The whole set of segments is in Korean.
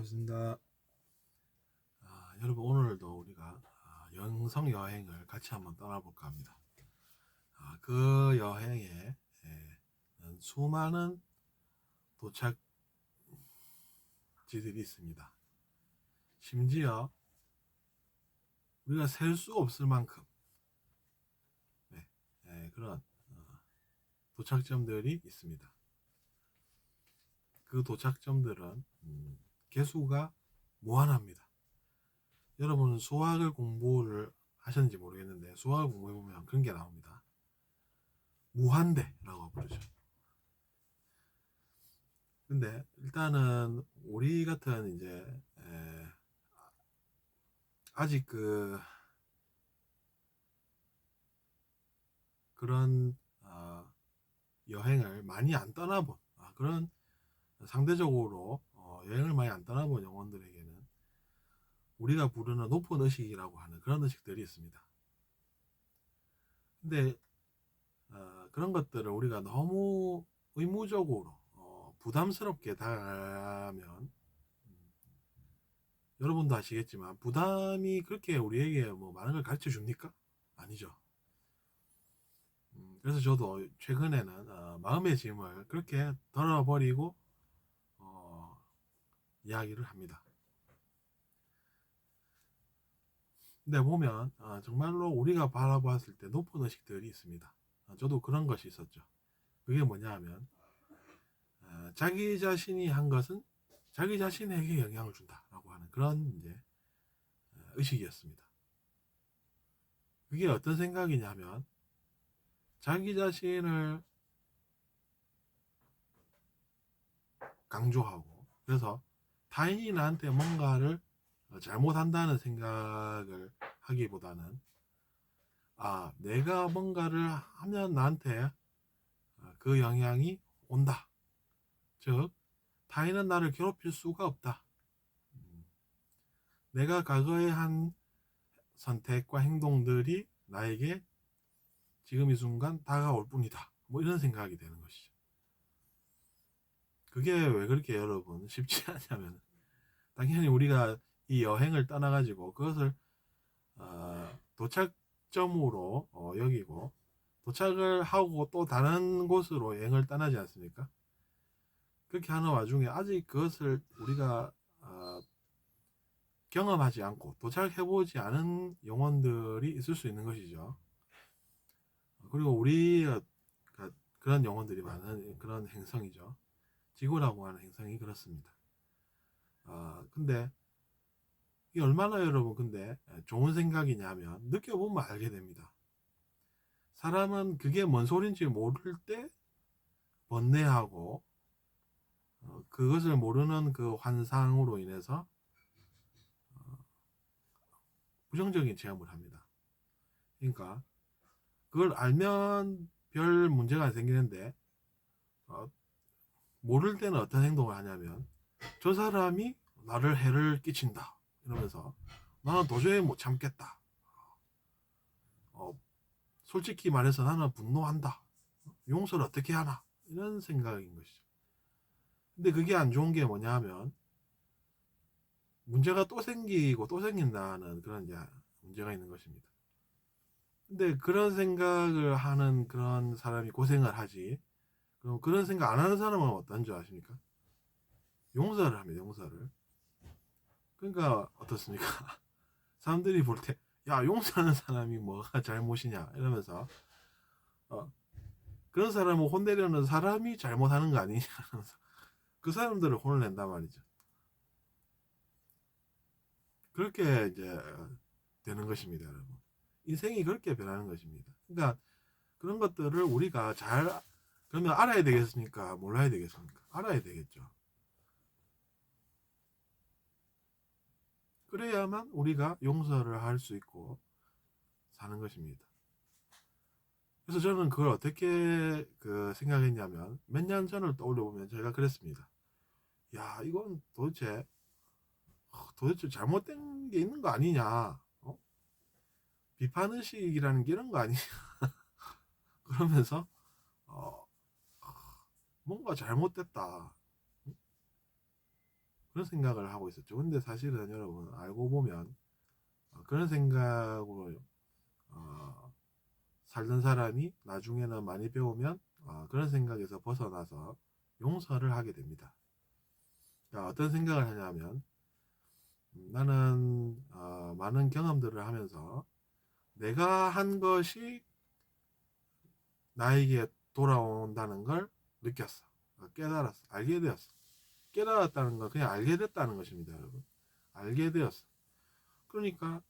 반갑습니다. 여러분, 오늘도 우리가 영성 여행을 같이 한번 떠나볼까 합니다. 그 여행에 수많은 도착지들이 있습니다. 심지어 우리가 셀 수 없을 만큼 그런 도착점들이 있습니다. 그 도착점들은 개수가 무한합니다. 여러분은 수학을 공부를 하셨는지 모르겠는데 수학을 공부해보면 그런 게 나옵니다. 무한대라고 부르죠. 근데 일단은 우리 같은 이제 아직 그런 여행을 많이 안 떠나본 그런 상대적으로 여행을 많이 안 떠나본 영혼들에게는 우리가 부르는 높은 의식이라고 하는 그런 의식들이 있습니다. 근데 그런 것들을 우리가 너무 의무적으로 부담스럽게 다가가면 여러분도 아시겠지만 부담이 그렇게 우리에게 뭐 많은 걸 가르쳐 줍니까? 아니죠. 그래서 저도 최근에는 마음의 짐을 그렇게 덜어버리고 이야기를 합니다. 근데 보면 정말로 우리가 바라보았을 때 높은 의식들이 있습니다. 저도 그런 것이 있었죠. 그게 뭐냐 하면 자기 자신이 한 것은 자기 자신에게 영향을 준다라고 하는 그런 이제 의식이었습니다. 그게 어떤 생각이냐면 자기 자신을 강조하고 그래서 타인이 나한테 뭔가를 잘못한다는 생각을 하기보다는 내가 뭔가를 하면 나한테 그 영향이 온다. 즉 타인은 나를 괴롭힐 수가 없다. 내가 과거에 한 선택과 행동들이 나에게 지금 이 순간 다가올 뿐이다. 뭐 이런 생각이 되는 것이죠. 그게 왜 그렇게 여러분 쉽지 않냐면 당연히 우리가 이 여행을 떠나가지고 그것을 도착점으로 여기고 도착을 하고 또 다른 곳으로 여행을 떠나지 않습니까? 그렇게 하는 와중에 아직 그것을 우리가 경험하지 않고 도착해보지 않은 영혼들이 있을 수 있는 것이죠. 그리고 우리가 그런 영혼들이 많은 그런 행성이죠. 지구라고 하는 행성이 그렇습니다. 근데 이게 얼마나 여러분 근데 좋은 생각이냐면 느껴보면 알게 됩니다. 사람은 그게 뭔 소린지 모를 때 번뇌하고 그것을 모르는 그 환상으로 인해서 부정적인 체험을 합니다. 그러니까 그걸 알면 별 문제가 안 생기는데 모를 때는 어떤 행동을 하냐면 저 사람이 나를 해를 끼친다 이러면서 나는 도저히 못 참겠다. 솔직히 말해서 나는 분노한다. 용서를 어떻게 하나 이런 생각인 것이죠. 근데 그게 안 좋은 게 뭐냐 하면 문제가 또 생기고 또 생긴다는 그런 이제 문제가 있는 것입니다. 근데 그런 생각을 하는 그런 사람이 고생을 하지. 그럼 그런 생각 안 하는 사람은 어떤 줄 아십니까? 용서를 합니다. 용서를. 그러니까 어떻습니까? 사람들이 볼 때 야, 용서하는 사람이 뭐가 잘못이냐 이러면서 그런 사람을 혼내려는 사람이 잘못하는 거 아니냐 이러면서 그 사람들을 혼을 낸단 말이죠. 그렇게 이제 되는 것입니다, 여러분. 인생이 그렇게 변하는 것입니다. 그러니까 그런 것들을 우리가 그러면 알아야 되겠습니까? 몰라야 되겠습니까? 알아야 되겠죠. 그래야만 우리가 용서를 할 수 있고 사는 것입니다. 그래서 저는 그걸 어떻게 생각했냐면 몇 년 전을 떠올려 보면 제가 그랬습니다. 야, 이건 도대체 잘못된 게 있는 거 아니냐? 비판의식이라는 게 이런 거 아니냐? 그러면서 뭔가 잘못됐다. 그런 생각을 하고 있었죠. 근데 사실은 여러분 알고 보면 그런 생각으로 살던 사람이 나중에는 많이 배우면 그런 생각에서 벗어나서 용서를 하게 됩니다. 그러니까 어떤 생각을 하냐면 나는 많은 경험들을 하면서 내가 한 것이 나에게 돌아온다는 걸 느꼈어. 깨달았어. 알게 되었어. 깨달았다는 건 그냥 알게 됐다는 것입니다, 여러분. 알게 되었어. 그러니까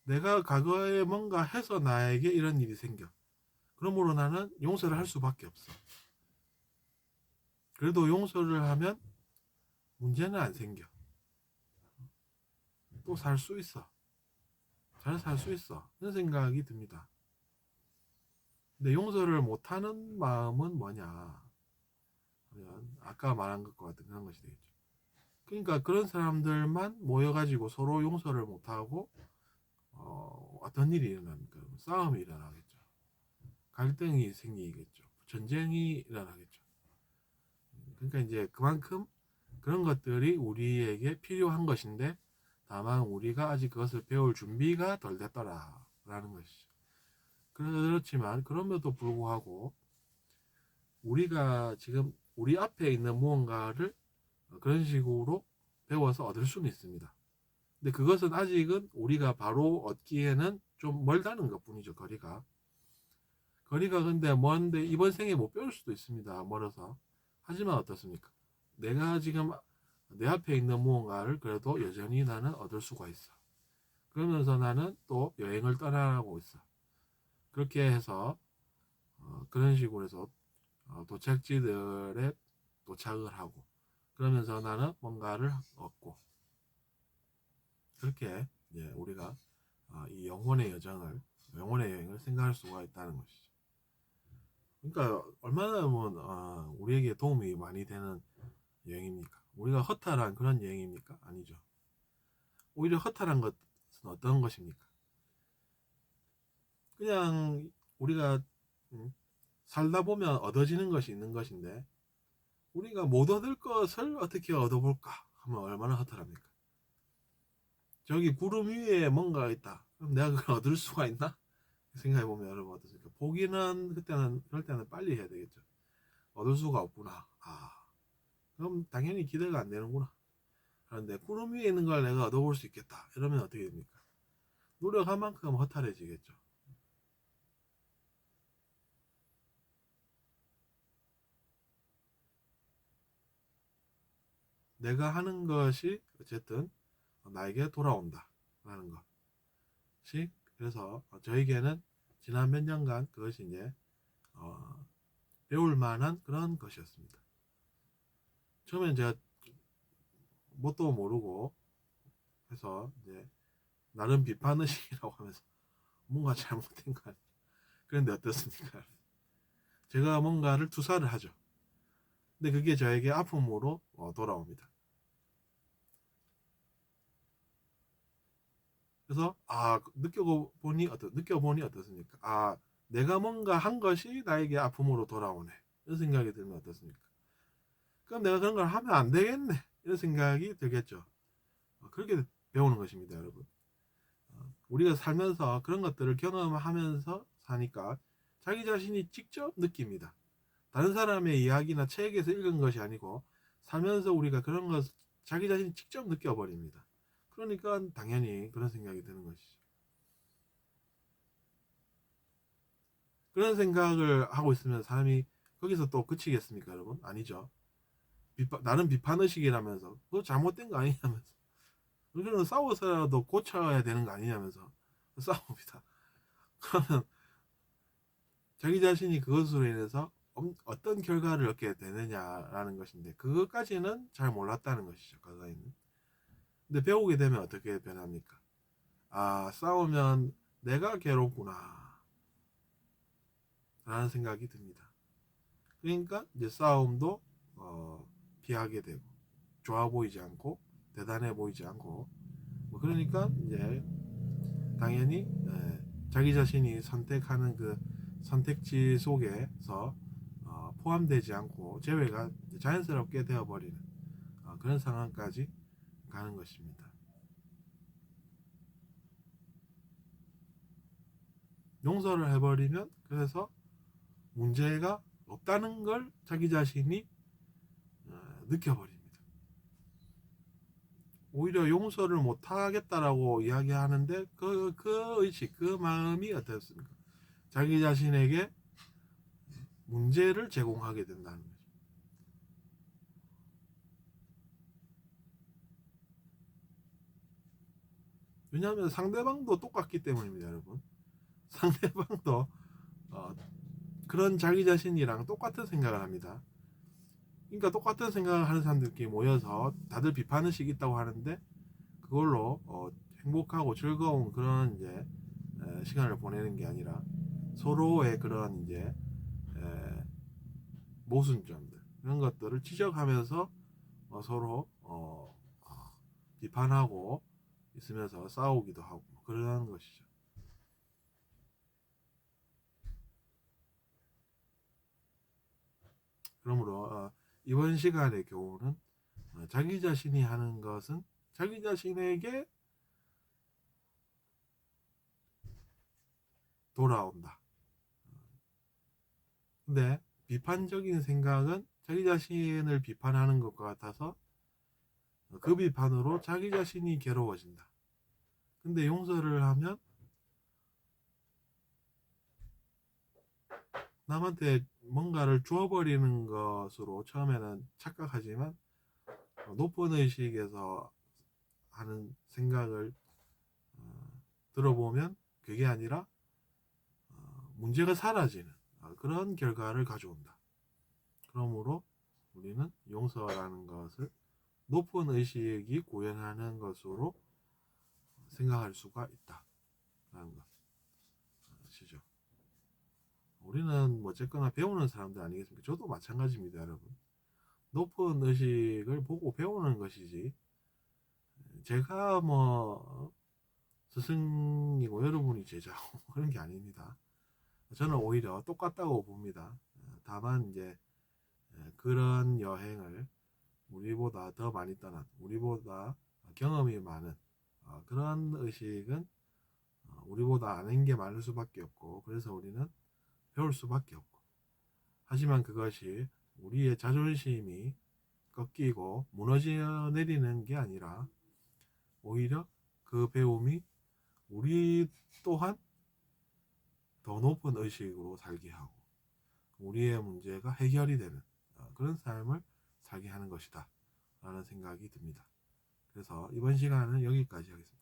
내가 과거에 뭔가 해서 나에게 이런 일이 생겨. 그러므로 나는 용서를 할 수밖에 없어. 그래도 용서를 하면 문제는 안 생겨. 또 살 수 있어. 잘 살 수 있어. 이런 생각이 듭니다. 근데 용서를 못하는 마음은 뭐냐 하면 아까 말한 것과 같은 그런 것이 되겠죠. 그러니까 그런 사람들만 모여가지고 서로 용서를 못하고 어떤 일이 일어납니까? 싸움이 일어나겠죠. 갈등이 생기겠죠. 전쟁이 일어나겠죠. 그러니까 이제 그만큼 그런 것들이 우리에게 필요한 것인데 다만 우리가 아직 그것을 배울 준비가 덜 됐더라라는 것이죠. 그렇지만 그럼에도 불구하고 우리가 지금 우리 앞에 있는 무언가를 그런 식으로 배워서 얻을 수는 있습니다. 근데 그것은 아직은 우리가 바로 얻기에는 좀 멀다는 것 뿐이죠. 거리가 근데 먼데 이번 생에 못 배울 수도 있습니다. 멀어서. 하지만 어떻습니까? 내가 지금 내 앞에 있는 무언가를 그래도 여전히 나는 얻을 수가 있어. 그러면서 나는 또 여행을 떠나고 있어. 그렇게 해서 그런 식으로 해서 도착지들에 도착을 하고 그러면서 나는 뭔가를 얻고 그렇게 우리가 이 영혼의 여행을 생각할 수가 있다는 것이죠. 그러니까 얼마나 보면 우리에게 도움이 많이 되는 여행입니까? 우리가 허탈한 그런 여행입니까? 아니죠. 오히려 허탈한 것은 어떤 것입니까? 그냥 우리가 살다 보면 얻어지는 것이 있는 것인데 우리가 못 얻을 것을 어떻게 얻어볼까 하면 얼마나 허탈합니까? 저기 구름 위에 뭔가 있다. 그럼 내가 그걸 얻을 수가 있나? 생각해보면 여러분 어떻습니까? 포기는 그럴 때는 빨리 해야 되겠죠. 얻을 수가 없구나. 그럼 당연히 기대가 안 되는구나. 그런데 구름 위에 있는 걸 내가 얻어볼 수 있겠다. 이러면 어떻게 됩니까? 노력한 만큼 허탈해지겠죠. 내가 하는 것이 어쨌든 나에게 돌아온다. 라는 것이 그래서 저에게는 지난 몇 년간 그것이 이제 배울 만한 그런 것이었습니다. 처음엔 제가 뭣도 모르고 해서 이제 나름 비판의식이라고 하면서 뭔가 잘못된 거 아니야. 그런데 어떻습니까? 제가 뭔가를 투사를 하죠. 근데 그게 저에게 아픔으로 돌아옵니다. 그래서 느껴보니 어떻습니까? 내가 뭔가 한 것이 나에게 아픔으로 돌아오네. 이런 생각이 들면 어떻습니까? 그럼 내가 그런 걸 하면 안 되겠네. 이런 생각이 들겠죠. 그렇게 배우는 것입니다, 여러분. 우리가 살면서 그런 것들을 경험하면서 사니까 자기 자신이 직접 느낍니다. 다른 사람의 이야기나 책에서 읽은 것이 아니고 살면서 우리가 그런 것 자기 자신이 직접 느껴버립니다. 그러니까 당연히 그런 생각이 드는 것이죠. 그런 생각을 하고 있으면 사람이 거기서 또 그치겠습니까, 여러분? 아니죠. 나는 비판의식이라면서 그거 잘못된 거 아니냐면서 우리는 싸워서라도 고쳐야 되는 거 아니냐면서 싸웁니다. 그러면 자기 자신이 그것으로 인해서 어떤 결과를 얻게 되느냐라는 것인데 그것까지는 잘 몰랐다는 것이죠. 과거에는. 근데 배우게 되면 어떻게 변합니까? 싸우면 내가 괴롭구나 라는 생각이 듭니다. 그러니까 이제 싸움도 피하게 되고 좋아 보이지 않고 대단해 보이지 않고 그러니까 이제 당연히 자기 자신이 선택하는 그 선택지 속에서 포함되지 않고 제외가 자연스럽게 되어버리는 그런 상황까지 가는 것입니다. 용서를 해버리면 그래서 문제가 없다는 걸 자기 자신이 느껴버립니다. 오히려 용서를 못하겠다라고 이야기하는데 그 의식, 그 마음이 어떻습니까? 자기 자신에게 문제를 제공하게 된다는 거죠. 왜냐하면 상대방도 똑같기 때문입니다, 여러분. 상대방도 그런 자기 자신이랑 똑같은 생각을 합니다. 그러니까 똑같은 생각을 하는 사람들끼리 모여서 다들 비판의식이 있다고 하는데 그걸로 행복하고 즐거운 그런 이제 시간을 보내는 게 아니라 서로의 그런 이제 모순점들 이런 것들을 지적하면서 서로 비판하고 있으면서 싸우기도 하고 그러는 것이죠. 그러므로 이번 시간의 교훈은 자기 자신이 하는 것은 자기 자신에게 돌아온다. 근데 비판적인 생각은 자기 자신을 비판하는 것과 같아서 그 비판으로 자기 자신이 괴로워진다. 근데 용서를 하면 남한테 뭔가를 주어버리는 것으로 처음에는 착각하지만 높은 의식에서 하는 생각을 들어보면 그게 아니라 문제가 사라지는 그런 결과를 가져온다. 그러므로 우리는 용서라는 것을 높은 의식이 구현하는 것으로 생각할 수가 있다라는 것이죠. 우리는 어쨌거나 배우는 사람들 아니겠습니까? 저도 마찬가지입니다, 여러분. 높은 의식을 보고 배우는 것이지 제가 뭐 스승이고 여러분이 제자고 그런 게 아닙니다. 저는 오히려 똑같다고 봅니다. 다만 이제 그런 여행을 우리보다 더 많이 떠난 우리보다 경험이 많은 그런 의식은 우리보다 아는 게 많을 수밖에 없고 그래서 우리는 배울 수밖에 없고 하지만 그것이 우리의 자존심이 꺾이고 무너져 내리는 게 아니라 오히려 그 배움이 우리 또한 더 높은 의식으로 살게 하고 우리의 문제가 해결이 되는 그런 삶을 살게 하는 것이다 라는 생각이 듭니다. 그래서 이번 시간은 여기까지 하겠습니다.